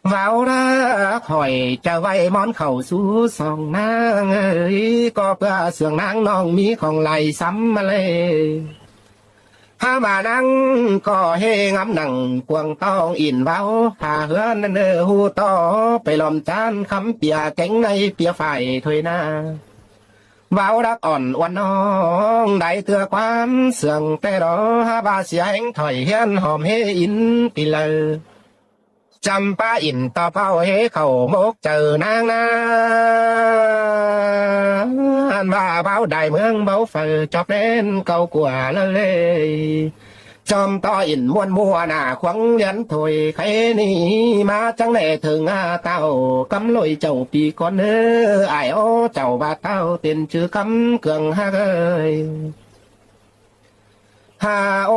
vào đã khỏiจะไว้มอนเข่าสู้สองนางเอ้ยก็เพื่อเสื่องนางน้องมีของไหลซ้ำมาเลยพามานั่งก็เฮงำหนังกวงต้องอินเว้าพาเฮือนนั่นเออหูต่อไปลอมจานคำเปียแก่งในเปียฝ่ายถอยหน้าเว้ารักอ่อนวันน้องได้เตือความเสื่องแต่รอฮาบาเสียงถอยเฮียนหอมเฮอินปีเลยจำป้าอินต่อเป้าเฮเข้ามกเจอนางนาอันว่าเบาได้เมืองเบาเฟอจอบเล่นเก่ากว่าเลยจอมต่ออินมวนมัวหน้าขวังเลียนถอยใครนี่มาจังแหล่ถึงเต้ากำลอยเจ้าปีก่อนเอ้อไอโอเจ้าบาเต้าเต็นชื่อคำเกืองฮักเอ้ยฮาโอ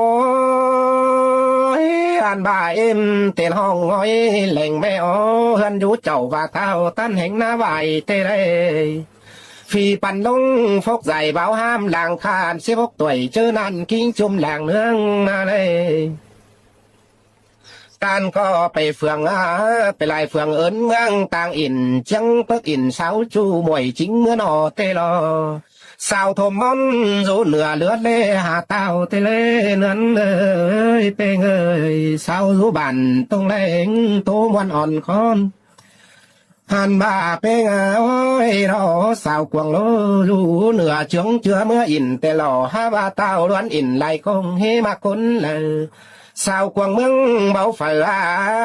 อันบ่าเอ็มเตียนห้องง้อยแหล่งแม่อ้อเฮือนอยู่เจ้าว่าเท้าตั้นแห่งหน้าไหวเตะเลยฟีปันลงฟกใส่เบาห้ามหลังคานเสียพกต่วยเจอนั่นกิ้งจุ่มหลังเนื้องมาเลยการก็ไปเฟืองไปลายเฟืองเอิญเมืองต่างอินจังเพิกอินเสาจูมวยจิงเมื่อนอเตลอสาวทมมอนรูเหนือเลือดเล่หาเต้าเตเล่เนื้อนเอ้ยเป้งเอ้ยสาวรูบันตรงแรงโตวันอ่อนคอนหันบ่าเป้งโอ้ยรอสาวกวางโลรูเหนือเชืองเจือเมื่ออินแต่หล่อฮาบ่าเต้าล้วนอินไหลคงเฮมาคนเลยสาวกวางเมืองเบาฝ่า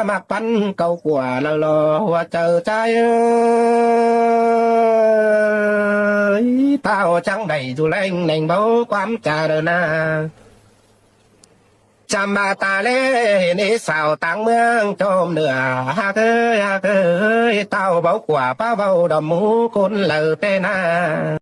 มาปั้นเก่ากว่าละลอหัวเจอใจเต้าจังใดดูแรงแหน่งเบาความจาเดนาจำมาตาเล่นี่สาวต่างเมืองจอมเหนือฮาเกยฮาเกยเต้าเบากว่าป้าเบาดำหมูคนเหล่าเตนา